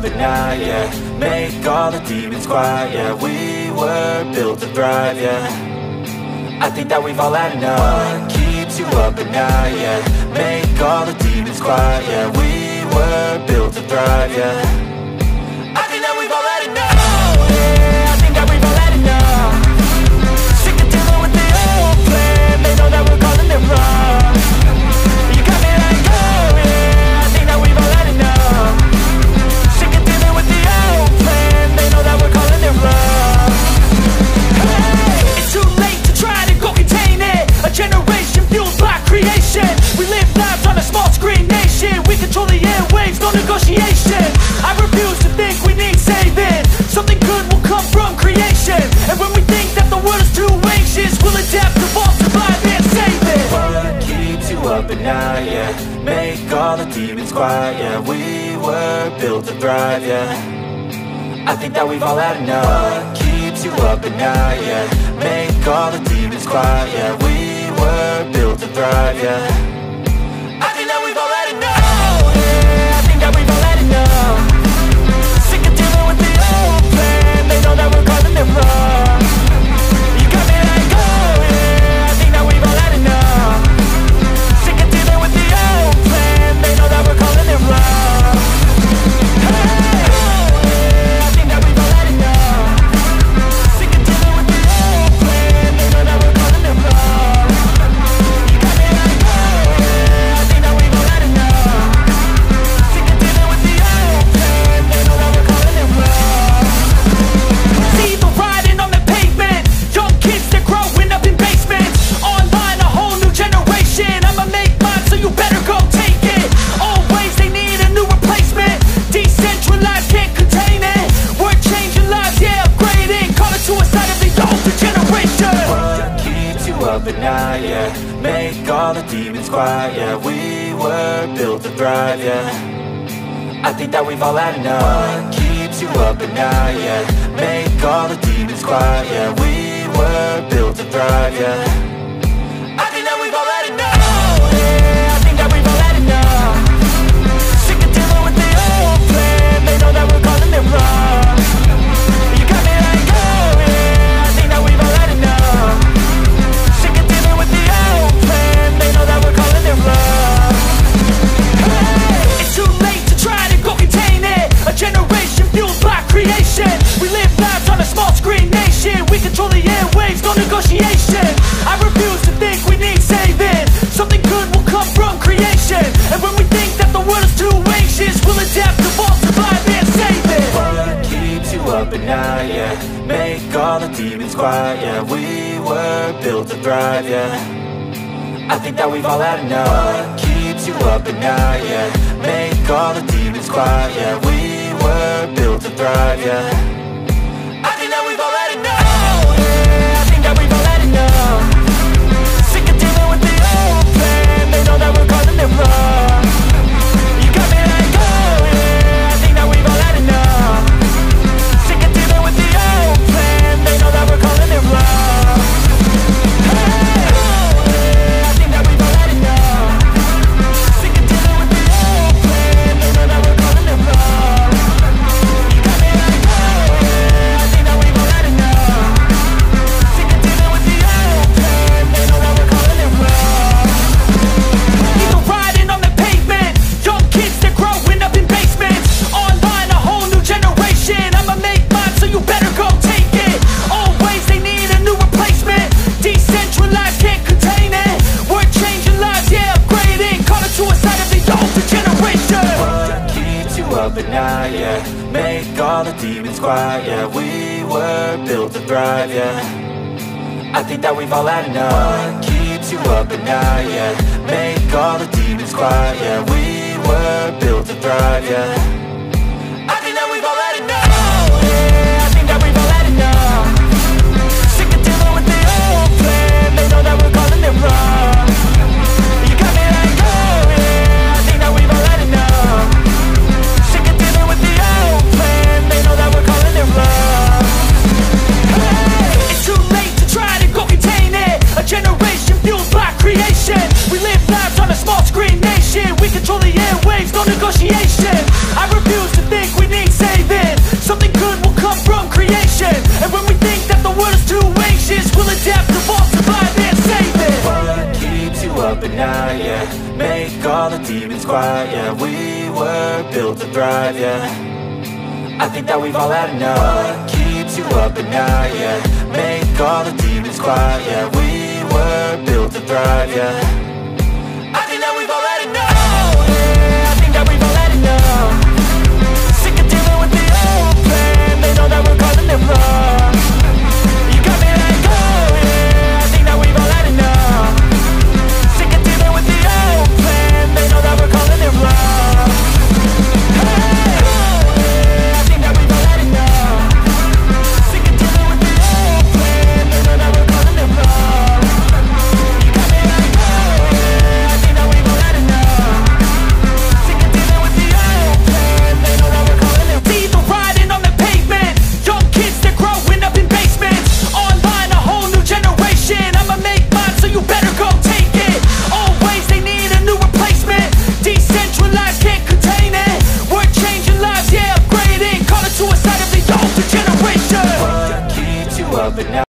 At night, yeah. Make all the demons quiet, yeah. We were built to thrive, yeah. I think that we've all had enough. What keeps you up at night, yeah. Make all the demons quiet, yeah. We were built to thrive, yeah. I think that we've all had enough, yeah. I think that we've all had enough. Sick of dealing with the old plan. They know that we're calling it wrong. You got me like, oh yeah. I think that we've all had enough. They know that we're calling it wrong. Hey! It's too late to try to go contain it. A generation fueled by creation. We live lives on a small screen nation. We control the airwaves, no negotiation. I refuse to think we need saving. Something good will come from creation. And when we think that the world is too anxious, we'll adapt, evolve, survive and save it. What keeps you up at night, yeah. Make all the demons quiet, yeah. We were built to thrive, yeah. I think that we've all had enough. What keeps you up at night, yeah. Make all the demons quiet, yeah. We were built to thrive, yeah. I think that we've all had enough, yeah. I think that we've all had enough. Sick of dealing with the old plan. They know that we're calling it wrong. You got me like, oh yeah. I think that we've all had enough. Sick of dealing with the old plan. They know that we're calling it wrong. Hey! Up at night, yeah. Make all the demons quiet, yeah. We were built to thrive, yeah. I think that we've all had enough. What keeps you up at night, yeah. Make all the demons quiet, yeah. We were built to thrive, yeah. I think that we've all had enough, yeah. I think that we've all had enough. Sick of dealing with the old plan. They know that we're calling it wrong. You got me like, oh yeah. I think that we've all had enough. They know that we're calling it wrong. Hey! It's too late to try to go contain it. A generation fueled by creation. We live lives on a small screen nation. We control the airwaves, no negotiation. I refuse to think we need saving. Something good will come from creation. And when we think that the world is too anxious, we'll adapt, evolve, survive and save it. What keeps you up at night, yeah. Make all the demons quiet, yeah. We were built to thrive, yeah. I think that we've all had enough. What keeps you up at night, yeah. Make all the demons quiet, yeah. We were built to thrive, yeah. I think that we've all had enough, yeah. I think that we've all had enough. Sick of dealing with the old plan. They know that we're calling it wrong. You got me like, oh yeah. I think that we've all had enough. Sick of dealing with the old plan. They know that we're calling it wrong. Hey! Up at night, yeah. Make all the demons quiet, yeah. We were built to thrive, yeah. I think that we've all had enough. What keeps you up at night, yeah. Make all the demons quiet, yeah. We thrive, yeah. I think that we've all had enough, yeah, I think that we've all had enough. Sick of dealing with the old plan, they know that we're calling it wrong. You got me like, oh yeah, I think that we've all had enough. Sick of dealing with the old plan, they know that we're calling it wrong. Hey, it's too late to try to go contain it. A generation fueled by creation. We live lives on a small screen nation. We control the airwaves, no negotiation. I refuse to think we need saving. Something good will come from creation. And when we think that the world is too anxious, we'll adapt, evolve, survive and save it. What keeps you up at night, yeah? Make all the demons quiet, yeah. We were built to thrive, yeah. I think that we've all had enough. What keeps you up at night, yeah? Make all the demons quiet, yeah. We were built to thrive, yeah.